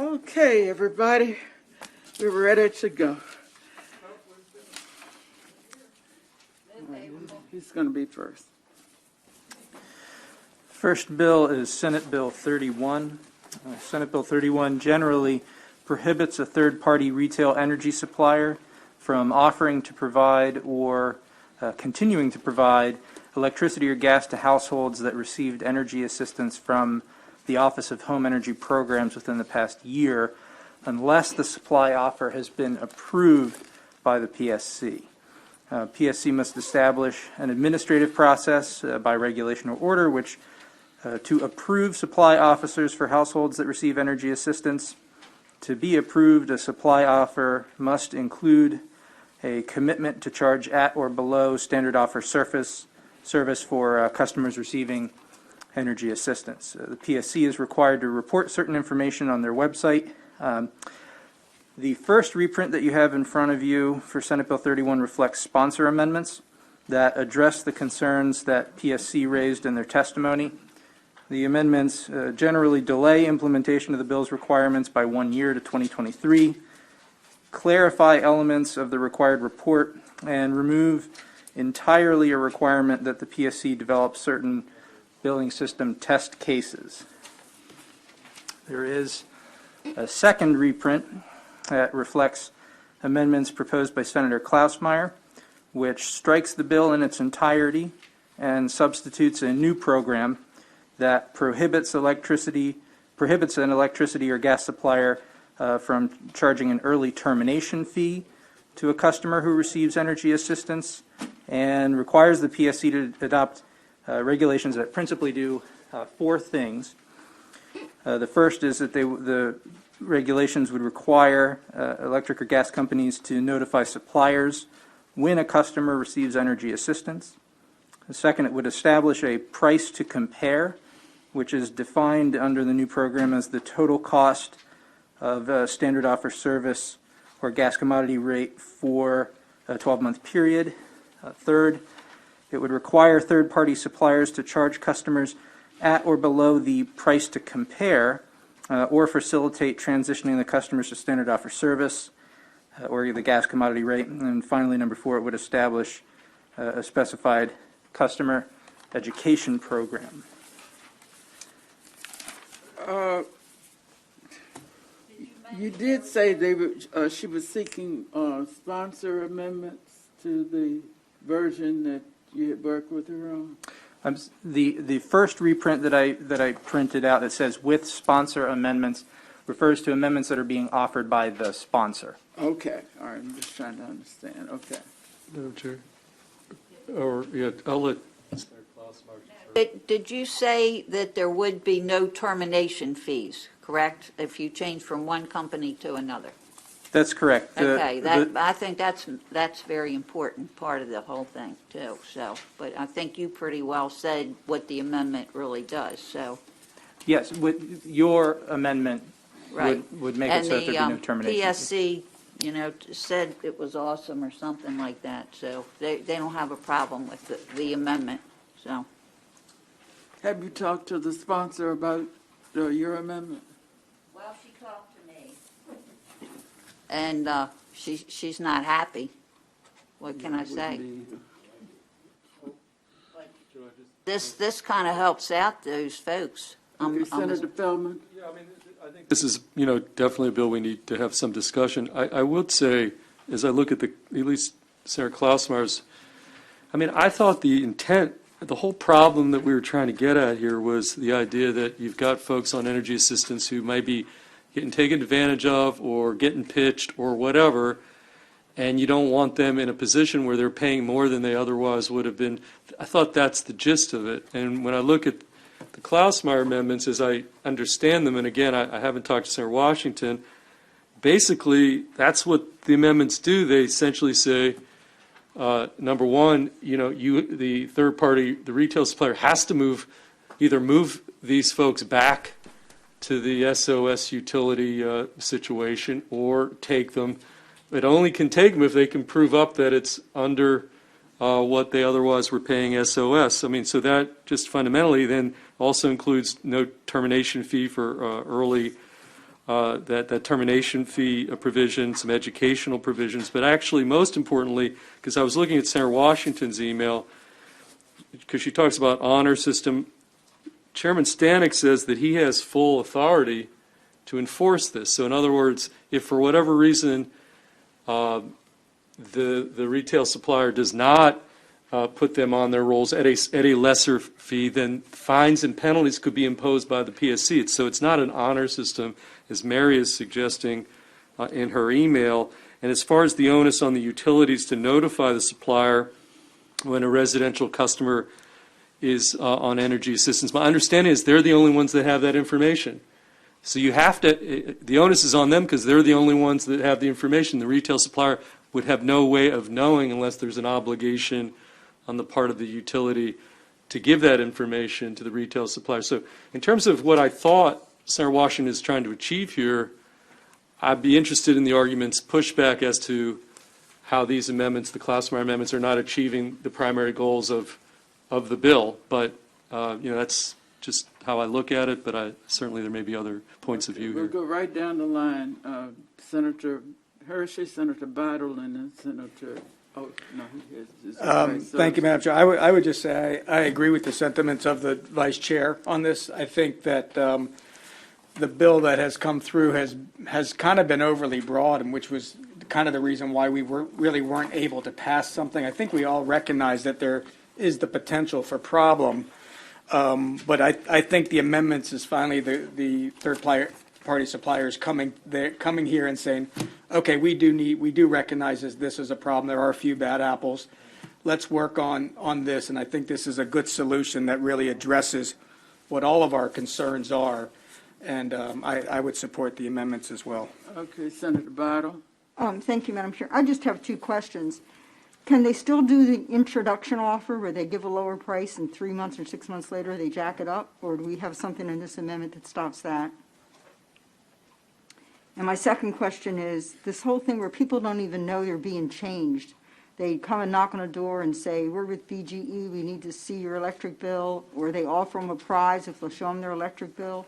Okay, everybody, we're ready to go. Who's going to be first? First bill is Senate Bill 31. Senate Bill 31 generally prohibits a third-party retail energy supplier from offering to provide or continuing to provide electricity or gas to households that received energy assistance from the Office of Home Energy Programs within the past year, unless the supply offer has been approved by the PSC. PSC must establish an administrative process by regulation or order which to approve supply officers for households that receive energy assistance. To be approved, a supply offer must include a commitment to charge at or below standard offer service for customers receiving energy assistance. The PSC is required to report certain information on their website. The first reprint that you have in front of you for Senate Bill 31 reflects sponsor amendments that address the concerns that PSC raised in their testimony. The amendments generally delay implementation of the bill's requirements by 1 year to 2023, clarify elements of the required report, and remove entirely a requirement that the PSC develop certain billing system test cases. There is a second reprint that reflects amendments proposed by Senator Klausmeier, which strikes the bill in its entirety and substitutes a new program that prohibits an electricity or gas supplier from charging an early termination fee to a customer who receives energy assistance, and requires the PSC to adopt regulations that principally do four things. The first is that the regulations would require electric or gas companies to notify suppliers when a customer receives energy assistance. The second, it would establish a price to compare, which is defined under the new program as the total cost of a standard offer service or gas commodity rate for a 12-month period. Third, it would require third-party suppliers to charge customers at or below the price to compare or facilitate transitioning the customers to standard offer service or the gas commodity rate. And finally, number four, it would establish a specified customer education program. You did say she was seeking sponsor amendments to the version that you had worked with her on? The first reprint that I printed out that says with sponsor amendments refers to amendments that are being offered by the sponsor. Okay, all right, I'm just trying to understand. Okay. Madam Chair, or yeah, I'll let. Did you say that there would be no termination fees, correct, if you change from one company to another? That's correct. Okay, I think that's very important part of the whole thing too. So, but I think you pretty well said what the amendment really does. So, yes, with your amendment right, would make it so that there be no termination. PSC, said it was awesome or something like that. So they don't have a problem with the amendment. So, have you talked to the sponsor about your amendment? well, she talked to me, and she's not happy. What can I say? This kind of helps out those folks. Senator Feldman? Yeah, I mean, I think this is, definitely a bill we need to have some discussion. I would say, as I look at at least Senator Klausmeier's, I thought the intent, the whole problem that we were trying to get at here was the idea that you've got folks on energy assistance who might be getting taken advantage of or getting pitched or whatever, and you don't want them in a position where they're paying more than they otherwise would have been. I thought that's the gist of it. And when I look at the Klausmeier amendments, as I understand them, and again, I haven't talked to Senator Washington, basically that's what the amendments do. They essentially say, number one, the third party, the retail supplier has to either move these folks back to the SOS utility situation or take them. It only can take them if they can prove up that it's under what they otherwise were paying SOS. So that just fundamentally then also includes no termination fee for early that termination fee provision, some educational provisions, but actually, most importantly, because I was looking at Senator Washington's email, because she talks about honor system, Chairman Stanek says that he has full authority to enforce this. So in other words, if for whatever reason the retail supplier does not put them on their rolls at a lesser fee, then fines and penalties could be imposed by the PSC. So it's not an honor system, as Mary is suggesting in her email. And as far as the onus on the utilities to notify the supplier when a residential customer is on energy assistance, my understanding is they're the only ones that have that information. So you have to, the onus is on them because they're the only ones that have the information. The retail supplier would have no way of knowing unless there's an obligation on the part of the utility to give that information to the retail supplier. So in terms of what I thought Senator Washington is trying to achieve here, I'd be interested in the argument's pushback as to how these amendments, the Klausmeier amendments, are not achieving the primary goals of the bill. But, that's just how I look at it, but certainly there may be other points of view We'll here. go right down the line. Senator Hershey, Senator Bidle, and then Senator, oh, no, he has. Thank you, Madam Chair. I would just say I agree with the sentiments of the Vice Chair on this. I think that the bill that has come through has kind of been overly broad, and which was kind of the reason why we really weren't able to pass something. I think we all recognize that there is the potential for problem, but I think the amendments is finally the third-party suppliers coming here and saying, okay, we do recognize this is a problem. There are a few bad apples. Let's work on this, and I think this is a good solution that really addresses what all of our concerns are, and I would support the amendments as well. Okay, Senator Bidle. Thank you, Madam Chair. I just have two questions. Can they still do the introduction offer where they give a lower price and 3 months or 6 months later they jack it up? Or do we have something in this amendment that stops that? And my second question is, this whole thing where people don't even know they're being changed. They come and knock on a door and say, we're with BGE, we need to see your electric bill, or they offer them a prize if they'll show them their electric bill.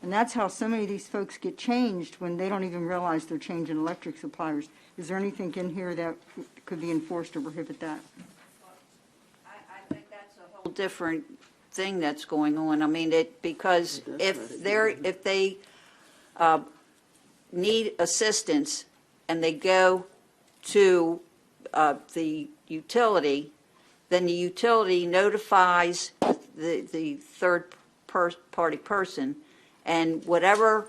And that's how so many of these folks get changed when they don't even realize they're changing electric suppliers. Is there anything in here that could be enforced to prohibit that? I think that's a whole different thing that's going on. I mean, because if they need assistance and they go to the utility, then the utility notifies the third-party person, and whatever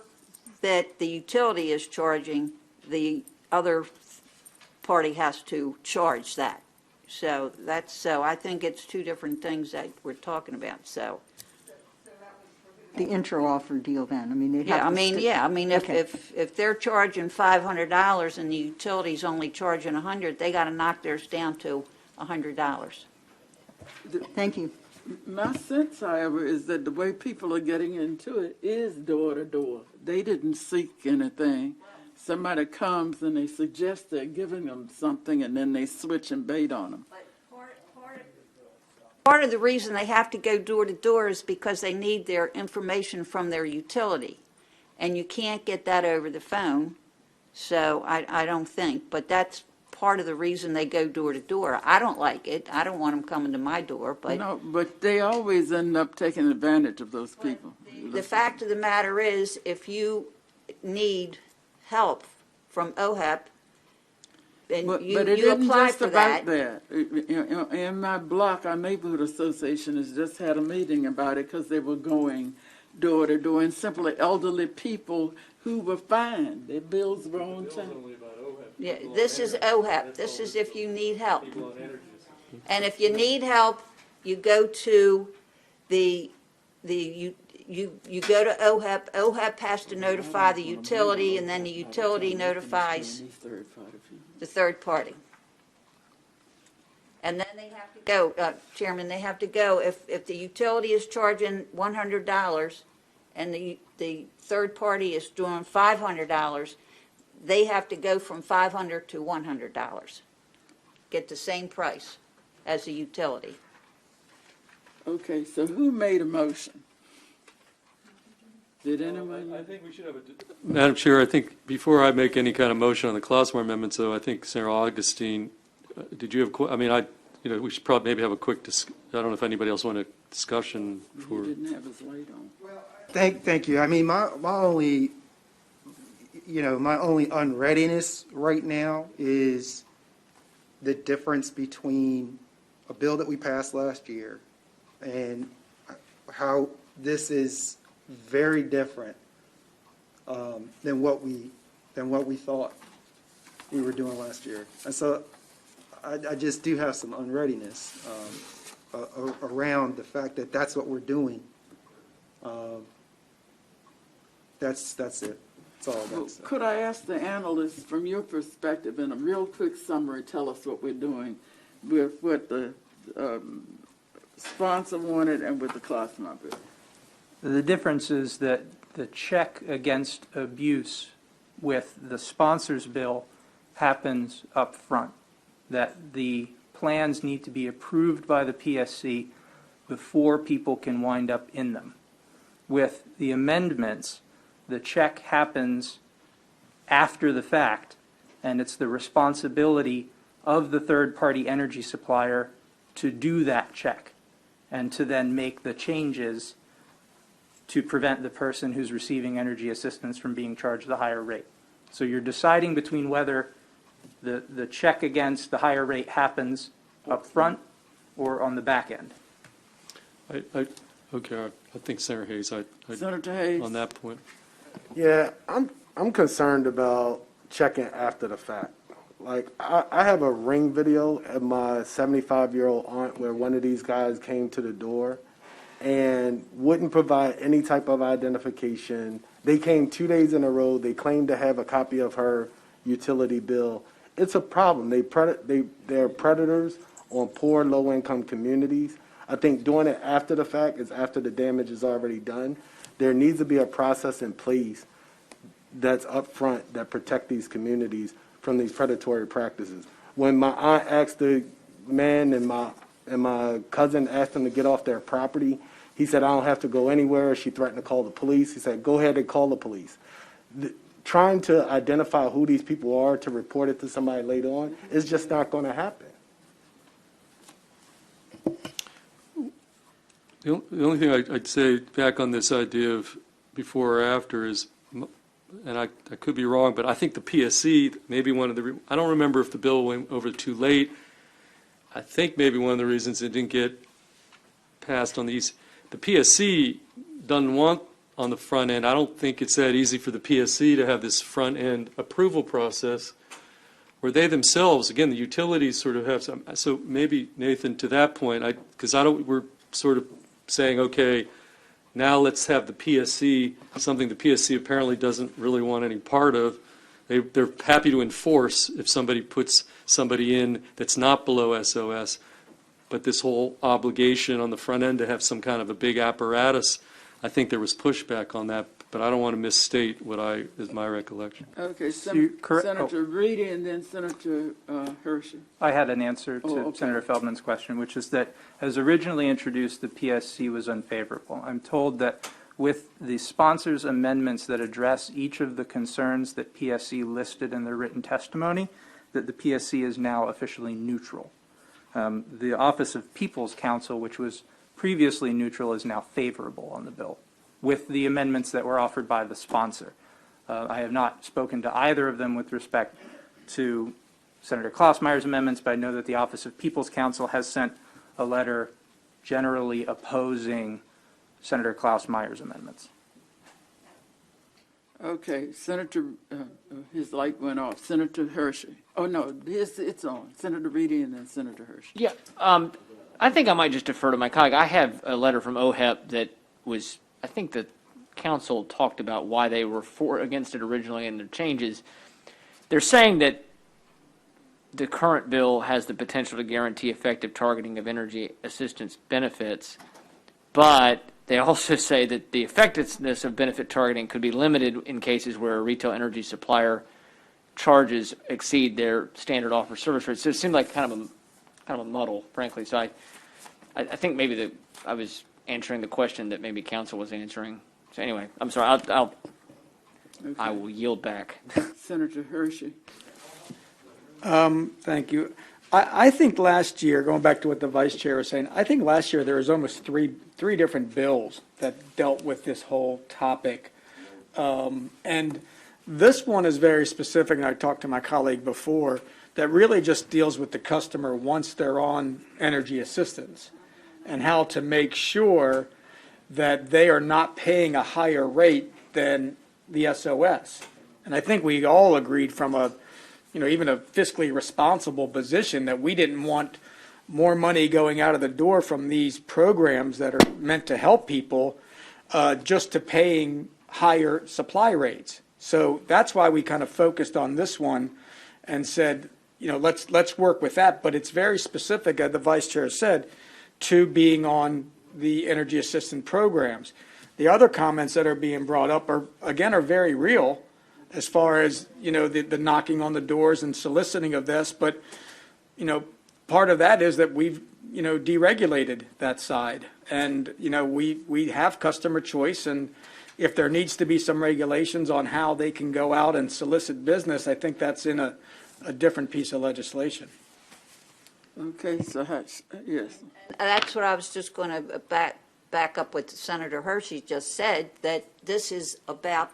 that the utility is charging, the other party has to charge that. So I think it's two different things that we're talking about, so. The intro offer deal then? I mean, they'd have Yeah, to I mean, Okay. if they're charging $500 and the utility's only charging $100, they got to knock theirs down to $100. Thank you. My sense, however, is that the way people are getting into it is door to door. They didn't seek anything. Somebody comes and they suggest they're giving them something, and then they switch and bait on them. Part of the reason they have to go door to door is because they need their information from their utility. And you can't get that over the phone, so I don't think. But that's part of the reason they go door to door. I don't like it. I don't want them coming to my door, but No, but they always end up taking advantage of those people. the fact of the matter is, if you need help from OHEP, then But you it isn't apply just for about that. that. In my block, our neighborhood association has just had a meeting about it because they were going door to door, and simply elderly people who were fine. Their bills were on time. Yeah, this is OHEP. This is if you need help. And if you need help, you go to you go to OHEP. OHEP has to notify the utility, and then the utility notifies the third party. And then they have to go, Chairman, they have to go, if the utility is charging $100 and the third party is doing $500, they have to go from $500 to $100. Get the same price as the utility. Okay, so who made a motion? Did anyone? I think we should have a. Madam Chair, I think before I make any kind of motion on the Klausmar amendments, though, I think Senator Augustine, did you have, we should probably maybe have a quick, I don't know if anybody else want a discussion He for. didn't have his light on. Thank you. I mean, my only, my only unreadiness right now is the difference between a bill that we passed last year and how this is very different than what we thought we were doing last year. And so I just do have some unreadiness around the fact that that's what we're doing. That's it. That's all Well, that's. could I ask the analyst, from your perspective, in a real quick summary, tell us what we're doing with what the sponsor wanted and with the Klausmar bill? The difference is that the check against abuse with the sponsor's bill happens up front, that the plans need to be approved by the PSC before people can wind up in them. With the amendments, the check happens after the fact, and it's the responsibility of the third-party energy supplier to do that check and to then make the changes to prevent the person who's receiving energy assistance from being charged the higher rate. So you're deciding between whether the check against the higher rate happens up front or on the back end. Okay, I think Senator Hayes, Senator Hayes? on that point. Yeah, I'm concerned about checking after the fact. Like, I have a Ring video of my 75-year-old aunt where one of these guys came to the door and wouldn't provide any type of identification. They came 2 days in a row. They claimed to have a copy of her utility bill. It's a problem. They're predators on poor, low-income communities. I think doing it after the fact is after the damage is already done. There needs to be a process in place that's upfront that protect these communities from these predatory practices. When my aunt asked the man and my cousin asked him to get off their property, he said, I don't have to go anywhere. She threatened to call the police. He said, go ahead and call the police. Trying to identify who these people are to report it to somebody later on is just not going to happen. The only thing I'd say back on this idea of before or after is, and I could be wrong, but I think the PSC, maybe one of the, I don't remember if the bill went over too late. I think maybe one of the reasons it didn't get passed on these, the PSC doesn't want on the front end. I don't think it's that easy for the PSC to have this front end approval process where they themselves, again, the utilities sort of have some, so maybe Nathan, to that point, because we're sort of saying, okay, now let's have the PSC, something the PSC apparently doesn't really want any part of. They're happy to enforce if somebody puts somebody in that's not below SOS, but this whole obligation on the front end to have some kind of a big apparatus, I think there was pushback on that, but I don't want to misstate what is my recollection. Okay, correct- Senator Reedy and then Senator Hershey. I had an answer to okay. Senator Feldman's question, which is that as originally introduced, the PSC was unfavorable. I'm told that with the sponsors' amendments that address each of the concerns that PSC listed in their written testimony, that the PSC is now officially neutral. The Office of People's Counsel, which was previously neutral, is now favorable on the bill with the amendments that were offered by the sponsor. I have not spoken to either of them with respect to Senator Klausmeyer's amendments, but I know that the Office of People's Counsel has sent a letter generally opposing Senator Klausmeyer's amendments. Okay, Senator, his light went off. Senator Hershey. Oh, no, it's on. Senator Reedy and then Senator Hershey. Yeah, I think I might just defer to my colleague. I have a letter from OHEP that was, I think the council talked about why they were against it originally and the changes. They're saying that the current bill has the potential to guarantee effective targeting of energy assistance benefits, but they also say that the effectiveness of benefit targeting could be limited in cases where a retail energy supplier charges exceed their standard offer service rate. So it seemed like kind of a muddle, frankly. So I think maybe I was answering the question that maybe council was answering. So anyway, I'm sorry. I will yield back. Senator Hershey. Thank you. I think last year, going back to what the vice chair was saying, I think last year there was almost three different bills that dealt with this whole topic. And this one is very specific, and I talked to my colleague before, that really just deals with the customer once they're on energy assistance and how to make sure that they are not paying a higher rate than the SOS. And I think we all agreed from even a fiscally responsible position that we didn't want more money going out of the door from these programs that are meant to help people just to paying higher supply rates. So that's why we kind of focused on this one and said, let's work with that. But it's very specific, as the vice chair said, to being on the energy assistance programs. The other comments that are being brought up are very real as far as, the knocking on the doors and soliciting of this. But, part of that is that we've, deregulated that side. And, we have customer choice. And if there needs to be some regulations on how they can go out and solicit business, I think that's in a different piece of legislation. Okay, so yes. That's what I was just going to back up what Senator Hershey just said, that this is about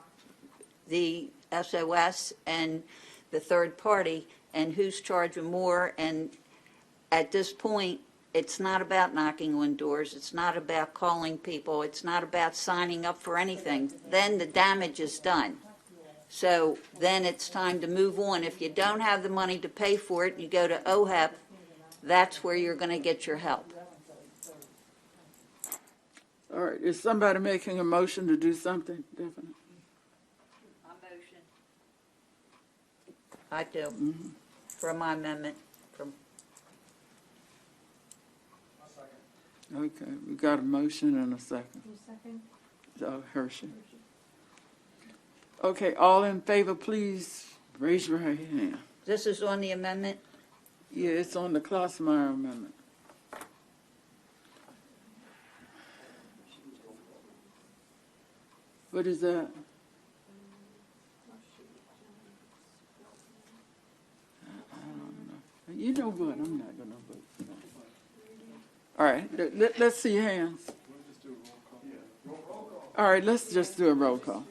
the SOS and the third party and who's charging more. And at this point, it's not about knocking on doors. It's not about calling people. It's not about signing up for anything. Then the damage is done. So then it's time to move on. If you don't have the money to pay for it, you go to OHEP, that's where you're going to get your help. All right, is somebody making a motion to do something different? I do, for my amendment. Okay, we got a motion and a second. Hershey. Okay, all in favor, please raise your right hand. This is on the amendment? Yeah, it's on the Klossmeyer amendment. What is that? I don't know. You know what? I'm not going to vote for that. All right, let's see your hands. All right, let's just do a roll call.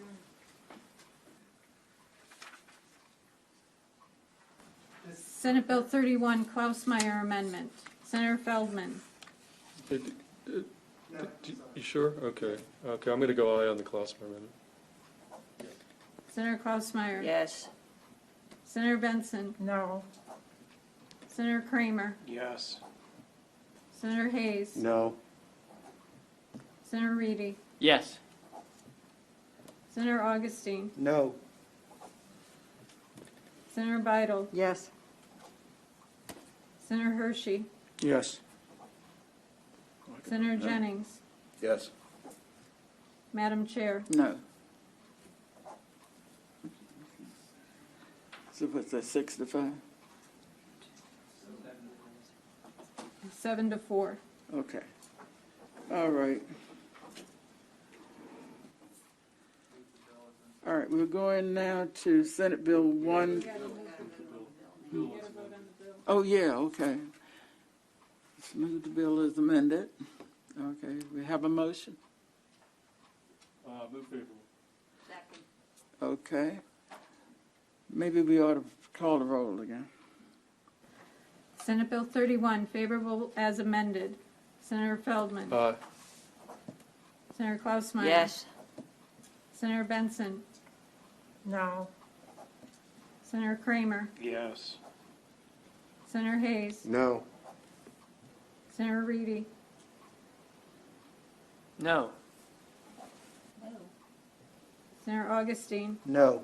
Senate Bill 31, Klausmeyer Amendment. Senator Feldman. You sure? Okay. Okay, I'm going to go aye on the Klossmeyer amendment. Senator Klausmeyer. Yes. Senator Benson. No. Senator Kramer. Yes. Senator Hayes. No. Senator Reedy. Yes. Senator Augustine. No. Senator Beidel. Yes. Senator Hershey. Yes. Senator Jennings. Yes. Madam Chair. No. So what's that, 6 to 5? 7-4. Okay. All right. All right, we're going now to Senate Bill 1. Oh, yeah, okay. Let's move the bill as amended. Okay, we have a motion. Move favorable. Second. Okay. Maybe we ought to call the roll again. Senate Bill 31, favorable as amended. Senator Feldman. Aye. Senator Klausmeyer. Yes. Senator Benson. No. Senator Kramer. Yes. Senator Hayes. No. Senator Reedy. No. Senator Augustine. No.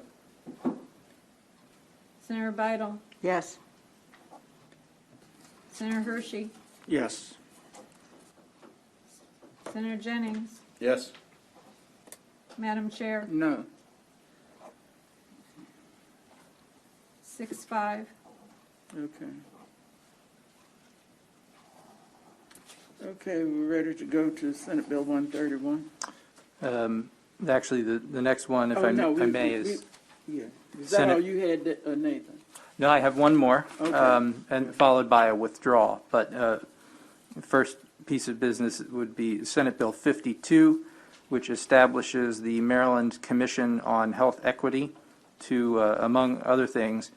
Senator Beidel. Yes. Senator Hershey. Yes. Senator Jennings. Yes. Madam Chair. No. 6-5. Okay. Okay, we're ready to go to Senate Bill 131. Actually, the next one, if Oh, I no, I may, is, Yeah. Is that Senate- all you had, Nathan? no, I have one more, Okay. and followed by a withdrawal. But first piece of business would be Senate Bill 52, which establishes the Maryland Commission on Health Equity to, among other things,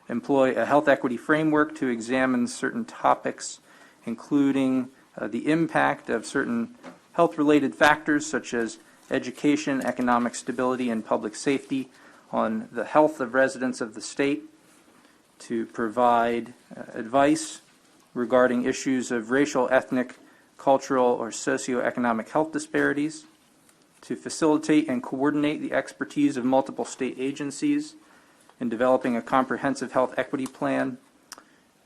employ a health equity framework to examine certain topics, including the impact of certain health-related factors such as education, economic stability, and public safety on the health of residents of the state, to provide advice regarding issues of racial, ethnic, cultural, or socioeconomic health disparities, to facilitate and coordinate the expertise of multiple state agencies in developing a comprehensive health equity plan,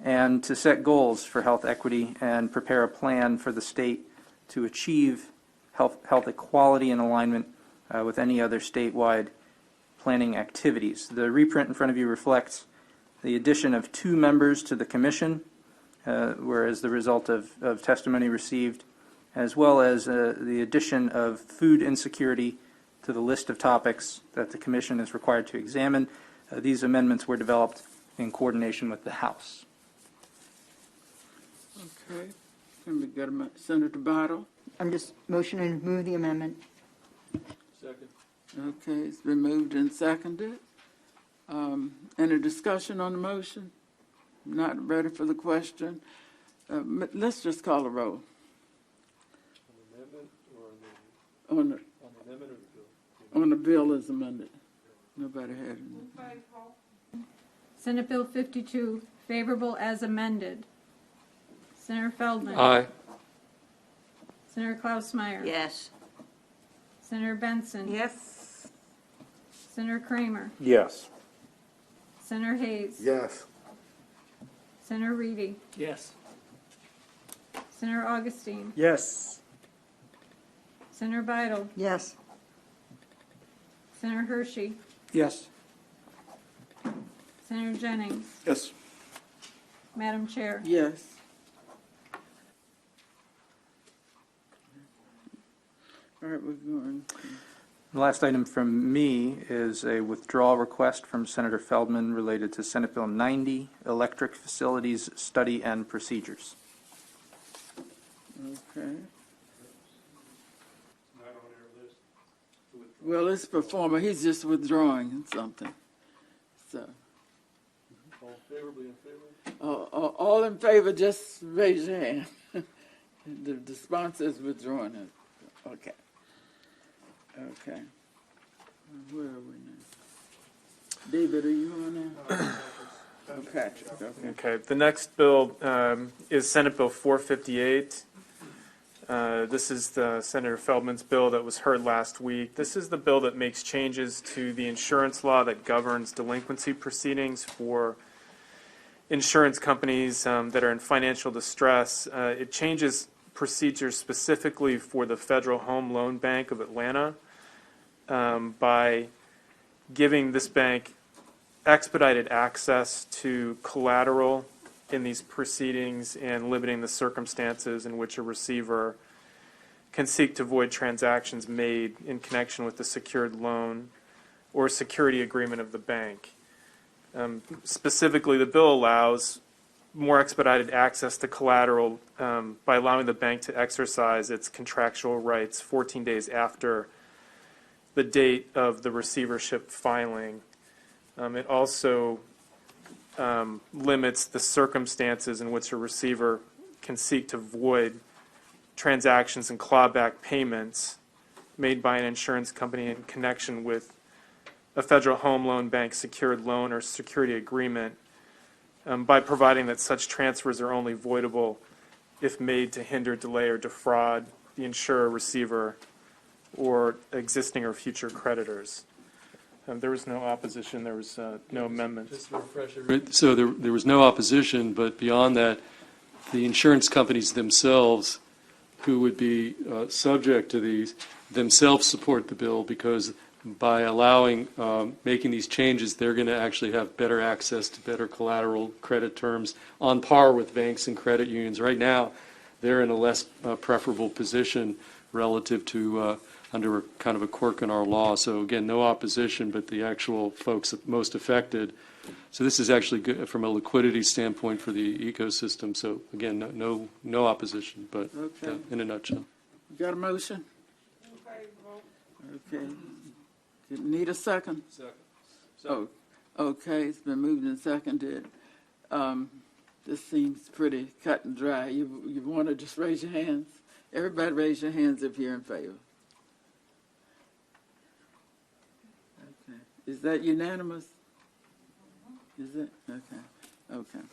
and to set goals for health equity and prepare a plan for the state to achieve health equality in alignment with any other statewide planning activities. The reprint in front of you reflects the addition of 2 members to the commission, whereas the result of testimony received, as well as the addition of food insecurity to the list of topics that the commission is required to examine. These amendments were developed in coordination with the House. Okay. Can we get Senator Bottle? I'm just motioning to move the amendment. Second. Okay, it's been moved and seconded. Any discussion on the motion? Not ready for the question? Let's just call a roll. On the on the bill as amended. Nobody had it. Senate Bill 52, favorable as amended. Senator Feldman. Aye. Senator Klausmeyer. Yes. Senator Benson. Yes. Senator Kramer. Yes. Senator Hayes. Yes. Senator Reedy. Yes. Senator Augustine. Yes. Senator Beidel. Yes. Senator Hershey. Yes. Senator Jennings. Yes. Madam Chair. Yes. All right, we're going. The last item from me is a withdrawal request from Senator Feldman related to Senate Bill 90, Electric Facilities Study and Procedures. Okay. Well, it's performer. He's just withdrawing something. So. All in favor, just raise your hand. The sponsor is withdrawing it. Okay. Okay. Where are we now? David, are you on now? Oh, Patrick, okay. Okay, the next bill is Senate Bill 458. This is the Senator Feldman's bill that was heard last week. This is the bill that makes changes to the insurance law that governs delinquency proceedings for insurance companies that are in financial distress. It changes procedures specifically for the Federal Home Loan Bank of Atlanta by giving this bank expedited access to collateral in these proceedings and limiting the circumstances in which a receiver can seek to void transactions made in connection with the secured loan or security agreement of the bank. Specifically, the bill allows more expedited access to collateral by allowing the bank to exercise its contractual rights 14 days after the date of the receivership filing. It also limits the circumstances in which a receiver can seek to void transactions and clawback payments made by an insurance company in connection with a Federal Home Loan Bank secured loan or security agreement by providing that such transfers are only voidable if made to hinder, delay, or defraud the insurer, receiver, or existing or future creditors. There was no opposition. There was no amendment. Just to refresh everybody. So there was no opposition, but beyond that, the insurance companies themselves, who would be subject to these, themselves support the bill because by allowing, making these changes, they're going to actually have better access to better collateral credit terms on par with banks and credit unions. Right now, they're in a less preferable position relative to under kind of a quirk in our law. So again, no opposition, but the actual folks most affected. So this is actually good from a liquidity standpoint for the ecosystem. So again, no opposition, but Okay. in a nutshell. You got a motion? Okay. Need a second? Second. Oh, okay, it's been moved and seconded. This seems pretty cut and dry. You want to just raise your hands? Everybody raise your hands if you're in favor. Okay. Is that unanimous? Is it? Okay. Okay.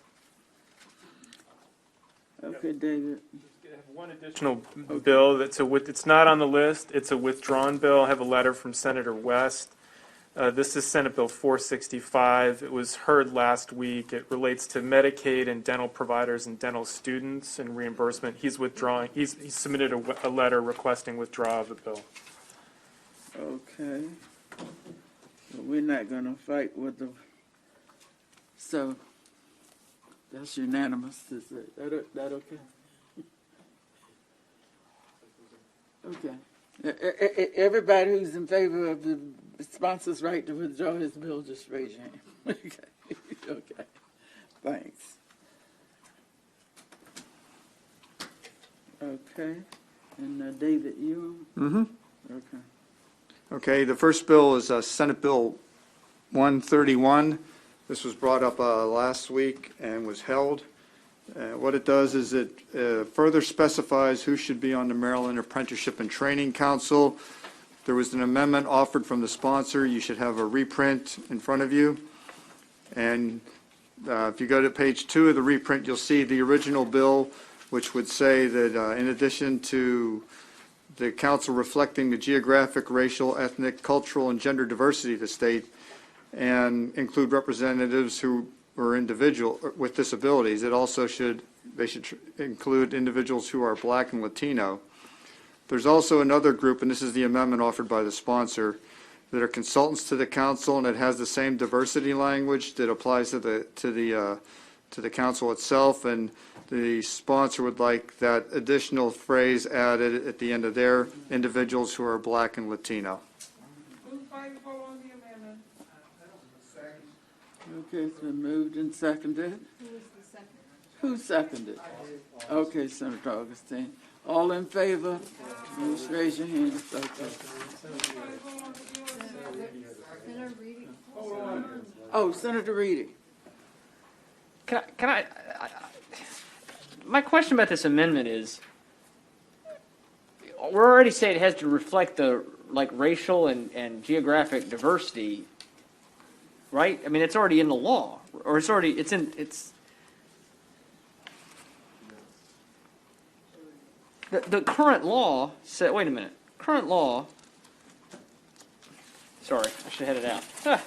Okay, David. I have one additional bill it's not on the list. It's a withdrawn bill. I have a letter from Senator West. This is Senate Bill 465. It was heard last week. It relates to Medicaid and dental providers and dental students and reimbursement. He's withdrawing. He submitted a letter requesting withdrawal of the bill. Okay. Well, we're not going to fight with the, so that's unanimous. Is that okay? Okay. Everybody who's in favor of the sponsor's right to withdraw his bill, just raise your hand. Okay. Okay. Thanks. Okay. And David, you? Mm-hmm. Okay. Okay, the first bill is Senate Bill 131. This was brought up last week and was held. What it does is it further specifies who should be on the Maryland Apprenticeship and Training Council. There was an amendment offered from the sponsor. You should have a reprint in front of you. And if you go to page 2 of the reprint, you'll see the original bill, which would say that in addition to the council reflecting the geographic, racial, ethnic, cultural, and gender diversity of the state, and include representatives who are individual with disabilities. It also should include individuals who are Black and Latino. There's also another group, and this is the amendment offered by the sponsor, that are consultants to the council, and it has the same diversity language that applies to the council itself. And the sponsor would like that additional phrase added at the end of their individuals who are Black and Latino. Okay, it's been moved and seconded. Who seconded? Okay, Senator Augustine. All in favor? Please raise your hands. Okay. Oh, Senator Reedy. Can I my question about this amendment is, we're already saying it has to reflect the racial and geographic diversity, right? I mean, it's already in the law, or it's the current law said, wait a minute, current law, sorry, I should have had it out.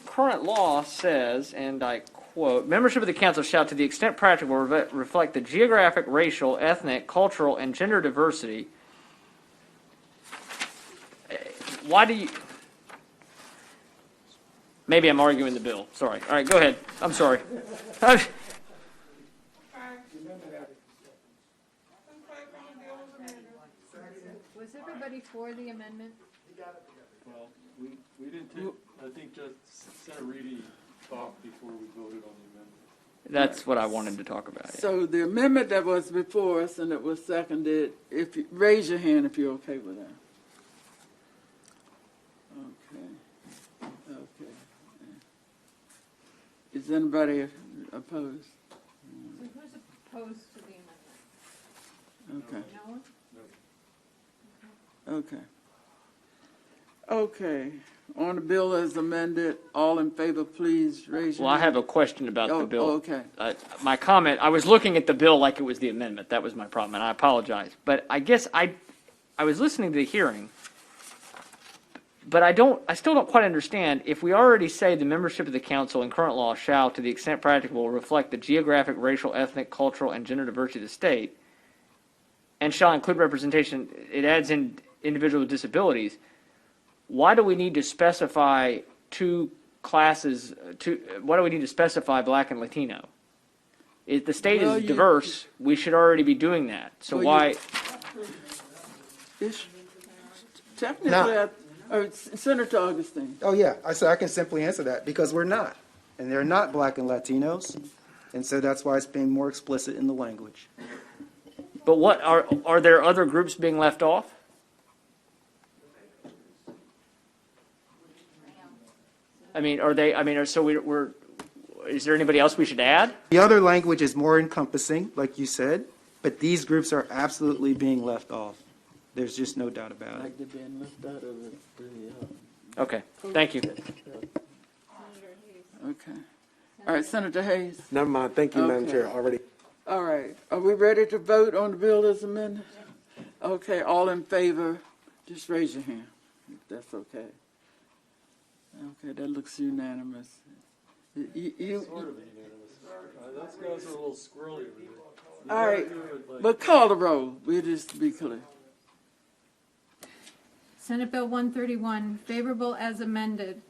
Current law says, and I quote, membership of the council shall, to the extent practical, reflect the geographic, racial, ethnic, cultural, and gender diversity. Why do you... Maybe I'm arguing the bill. Sorry. All right, go ahead. I'm sorry. Was everybody for the amendment? Well, we didn't take, I think just Senator Reedy talked before we voted on the amendment. That's what I wanted to talk about. Yeah. So the amendment that was before us and it was seconded, if you raise your hand if you're okay with that. Okay. Okay. Is anybody opposed? So who's opposed to the amendment? Okay. No one? Okay. Okay. On the bill as amended, all in favor, please raise your Well, I hand. have a question about the bill. Okay. My comment, I was looking at the bill like it was the amendment. That was my problem, and I apologize. But I guess I was listening to the hearing, but I still don't quite understand. If we already say the membership of the council in current law shall, to the extent practicable, reflect the geographic, racial, ethnic, cultural, and gender diversity of the state, and shall include representation, it adds in individuals with disabilities. Why do we need to specify two classes? Why do we need to specify Black and Latino? If the state Well, is diverse, we should already be doing that. So Well, why? It's technically, Senator Augustine. Oh, yeah, I said I can simply answer that, because we're not. And they're not Black and Latinos, and so that's why it's being more explicit in the language. But what, are there other groups being left off? I mean, are they, I mean, so we're, is there anybody else we should add? The other language is more encompassing, like you said, but these groups are absolutely being left off. There's just no doubt about it. Like they're being left out of Okay, thank you. okay. All right, Senator Hayes. Never mind. Thank you, Madam Okay. Chair. Already. All right, are we ready to vote on the bill as amended? Okay, all in favor, just raise your hand, if that's okay. Okay, that looks unanimous. Those guys are a little squirrely. All right, but call the roll, we'll just be clear. Senate Bill 131, favorable as amended.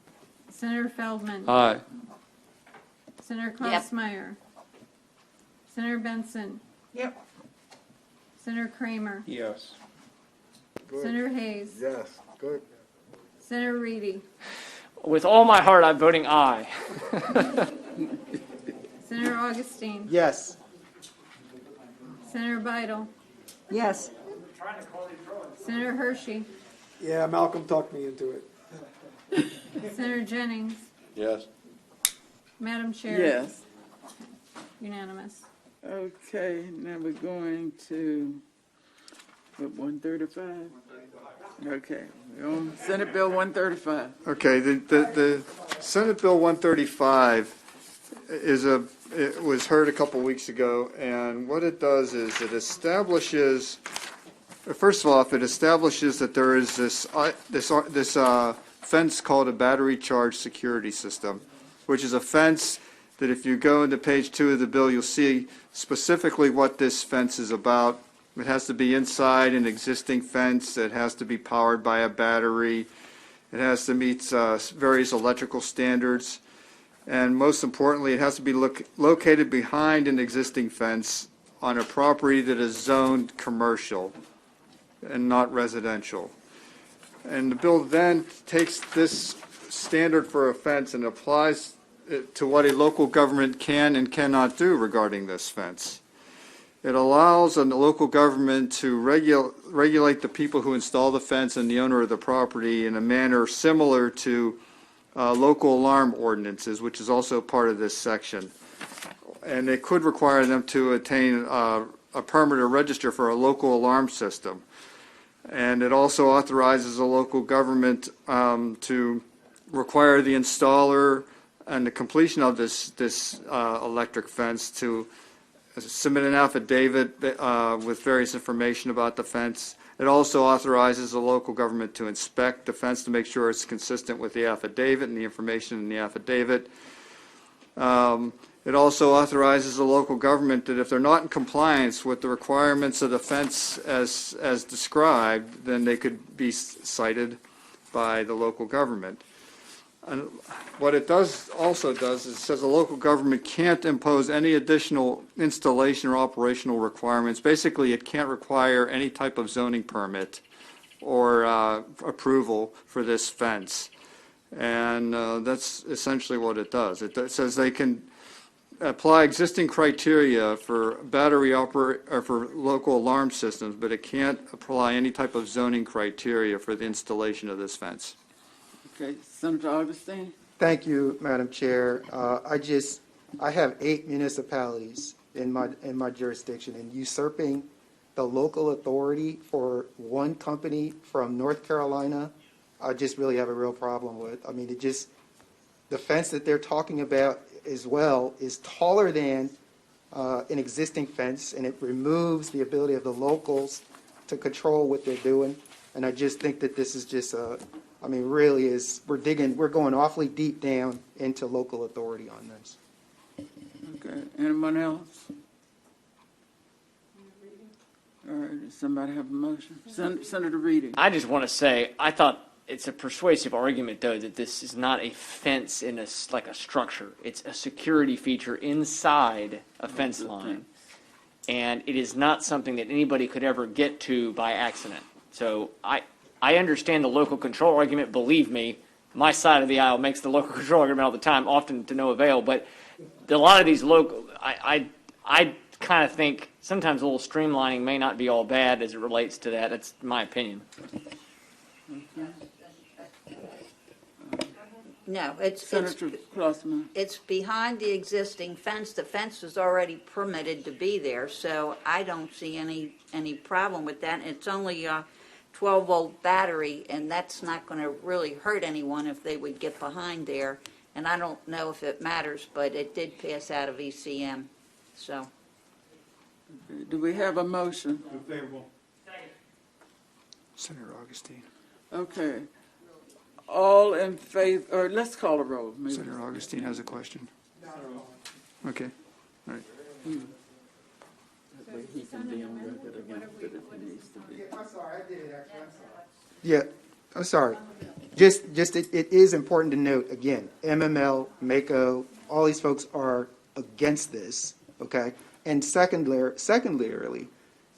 Senator Feldman. Aye. Senator Yep. Klausmeier. Senator Benson. Yep. Senator Kramer. Yes. Senator Hayes. Yes. Good. Senator Reedy. With all my heart, I'm voting aye. Senator Augustine. Yes. Senator Beidel. Yes. Senator Hershey. Yeah, Malcolm talked me into it. Senator Jennings. Yes. Madam Chair. Yes. Unanimous. Okay, now we're going to, what, 135? Okay, we're on Senate Bill 135. Okay, the Senate Bill 135 it was heard a couple weeks ago, and what it does is it establishes, first of all, it establishes that there is this fence called a battery charge security system, which is a fence that if you go into page 2 of the bill, you'll see specifically what this fence is about. It has to be inside an existing fence. It has to be powered by a battery. It has to meet various electrical standards. And most importantly, it has to be located behind an existing fence on a property that is zoned commercial and not residential. And the bill then takes this standard for a fence and applies it to what a local government can and cannot do regarding this fence. It allows a local government to regulate the people who install the fence and the owner of the property in a manner similar to local alarm ordinances, which is also part of this section. And it could require them to attain a permit or register for a local alarm system. And it also authorizes a local government to require the installer and the completion of this electric fence to submit an affidavit with various information about the fence. It also authorizes the local government to inspect the fence to make sure it's consistent with the affidavit and the information in the affidavit. It also authorizes the local government that if they're not in compliance with the requirements of the fence as described, then they could be cited by the local government. And what it also does is it says the local government can't impose any additional installation or operational requirements. Basically, it can't require any type of zoning permit or approval for this fence. And that's essentially what it does. It says they can apply existing criteria for battery or for local alarm systems, but it can't apply any type of zoning criteria for the installation of this fence. Okay, Senator Augustine? Thank you, Madam Chair. I have 8 municipalities in my jurisdiction, and usurping the local authority for one company from North Carolina, I just really have a real problem with. I mean, the fence that they're talking about as well is taller than an existing fence, and it removes the ability of the locals to control what they're doing. And I just think that this is just really we're going awfully deep down into local authority on this. Okay, anyone else? All right, does somebody have a motion? Senator Reedy? I just want to say, I thought it's a persuasive argument, though, that this is not a fence in like a structure. It's a security feature inside a fence line. And it is not something that anybody could ever get to by accident. So I understand the local control argument. Believe me, my side of the aisle makes the local control argument all the time, often to no avail. But a lot of these local, I kind of think sometimes a little streamlining may not be all bad as it relates to that. That's my opinion. No, it's Senator Crossman. it's behind the existing fence. The fence is already permitted to be there, so I don't see any problem with that. It's only a 12-volt battery, and that's not going to really hurt anyone if they would get behind there. And I don't know if it matters, but it did pass out of ECM, so. Do we have a motion? Senator Augustine. Okay. All in favor, or let's call a roll, maybe. Senator Augustine has a question. Okay. That way he can be on record against it if he needs to be. I'm sorry, I did it actually, I'm sorry. Yeah, I'm sorry. Just it is important to note, again, MML, MACO, all these folks are against this, okay? And secondarily,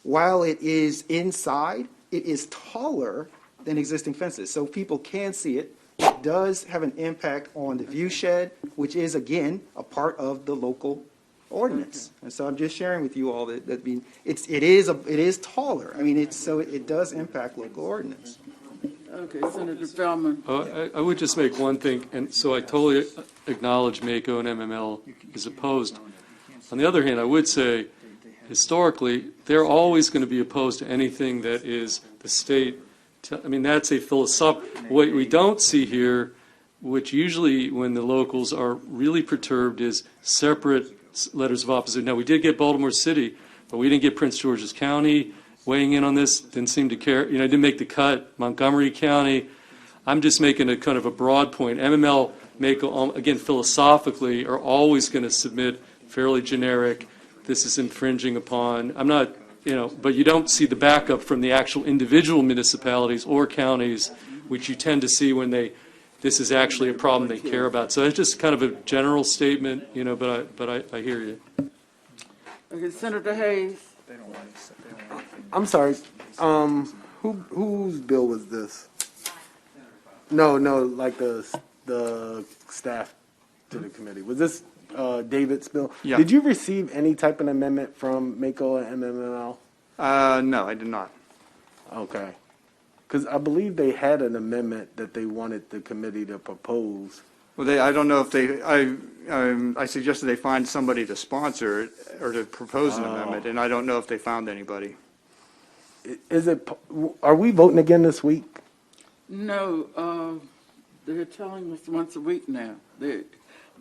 while it is inside, it is taller than existing fences, so people can see it. It does have an impact on the view shed, which is, again, a part of the local ordinance. And so I'm just sharing with you all that it is taller. I mean, it does impact local ordinance. Okay, Senator Feldman. I would just make one thing, and so I totally acknowledge MACO and MML is opposed. On the other hand, I would say, historically, they're always going to be opposed to anything that is the state. I mean, that's a philosophical. What we don't see here, which usually when the locals are really perturbed, is separate letters of opposition. Now, we did get Baltimore City, but we didn't get Prince George's County weighing in on this. Didn't seem to care. Didn't make the cut. Montgomery County. I'm just making a kind of a broad point. MML, MACO, again, philosophically, are always going to submit fairly generic. This is infringing upon. I'm not. But you don't see the backup from the actual individual municipalities or counties, which you tend to see when this is actually a problem they care about. So it's just kind of a general statement, but I hear you. Okay, Senator Hayes. I'm sorry, whose bill was this? No, like the staff to the committee. Was this David's bill? Yeah. Did you receive any type of amendment from MACO and MML? No, I did not. Okay. Because I believe they had an amendment that they wanted the committee to propose. Well, I don't know if I suggested they find somebody to sponsor it or to propose an amendment, and I don't know if they found anybody. Are we voting again this week? No, they're telling us once a week now.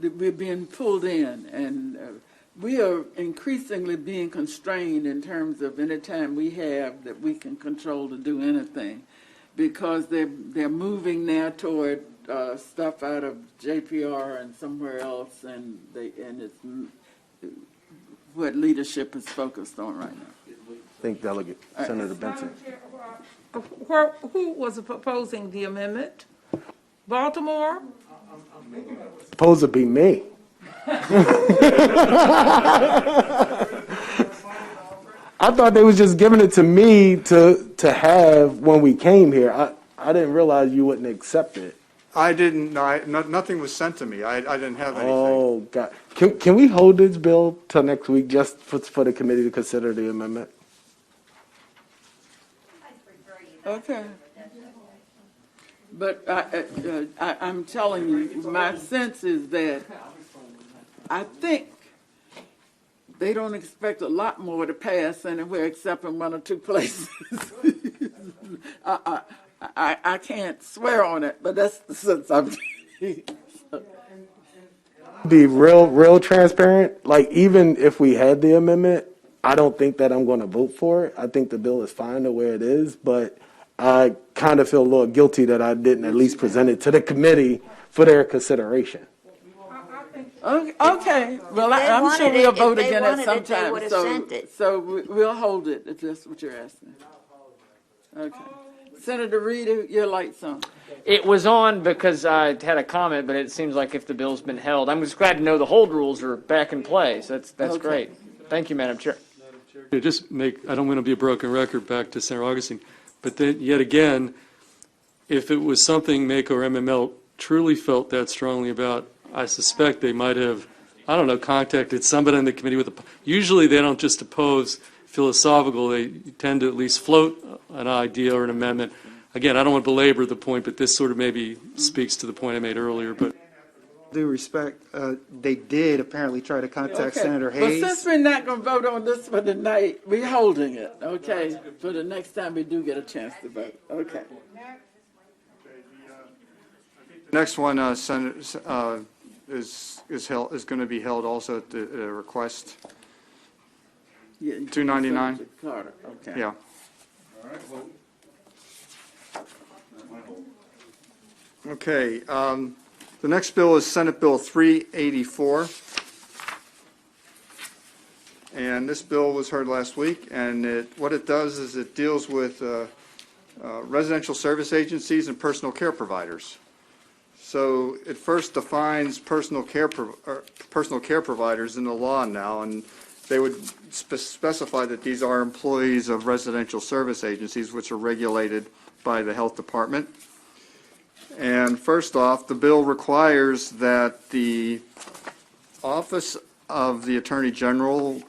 We're being pulled in, and we are increasingly being constrained in terms of any time we have that we can control to do anything, because they're moving now toward stuff out of JPR and somewhere else, and it's what leadership is focused on right now. Thank Delegate Senator Benson. Who was proposing the amendment? Baltimore? Supposed to be me. I thought they was just giving it to me to have when we came here. I didn't realize you wouldn't accept it. I didn't. Nothing was sent to me. I didn't have anything. Oh God! Can we hold this bill till next week just for the committee to consider the amendment? Okay. But I'm telling you, my sense is that I think they don't expect a lot more to pass anywhere except in one or two places. I can't swear on it, but that's the sense I'm getting. Be real transparent. Like, even if we had the amendment, I don't think that I'm going to vote for it. I think the bill is fine the way it is, but I kind of feel a little guilty that I didn't at least present it to the committee for their consideration. Okay, well, If they I'm sure wanted we'll it- vote if they again at wanted some it, they time, would've sent it. so we'll hold it, if that's what you're asking. Okay. Senator Reed, your light's on. It was on because I had a comment, but it seems like if the bill's been held, I'm just glad to know the hold rules are back in place. That's Okay. great. Thank you, Madam Chair. I don't want to be a broken record back to Senator Augustine. But then, yet again, if it was something MACO or MML truly felt that strongly about, I suspect they might have, I don't know, contacted somebody on the committee with a, usually they don't just oppose philosophical, they tend to at least float an idea or an amendment. Again, I don't want to belabor the point, but this sort of maybe speaks to the point I made earlier, but. Due respect, they did apparently try to contact Okay. Senator But Hayes. since we're not going to vote on this for tonight, we're holding it, okay? For the next time we do get a chance to vote, okay? The next one, Senator, is going to be held also at the request. Yeah, 299? Senator Carter, okay. Yeah. Okay, the next bill is Senate Bill 384. And this bill was heard last week, and what it does is it deals with residential service agencies and personal care providers. So it first defines personal care providers in the law now, and they would specify that these are employees of residential service agencies, which are regulated by the health department. And first off, the bill requires that the Office of the Attorney General,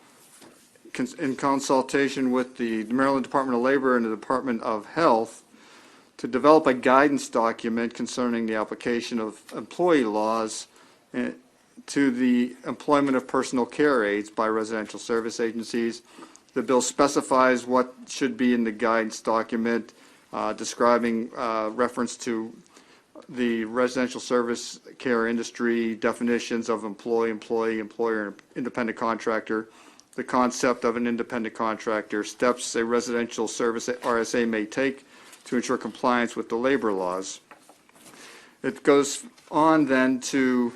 in consultation with the Maryland Department of Labor and the Department of Health, to develop a guidance document concerning the application of employee laws to the employment of personal care aides by residential service agencies. The bill specifies what should be in the guidance document, describing reference to the residential service care industry, definitions of employee, employer, and independent contractor, the concept of an independent contractor, steps a residential service RSA may take to ensure compliance with the labor laws. It goes on then to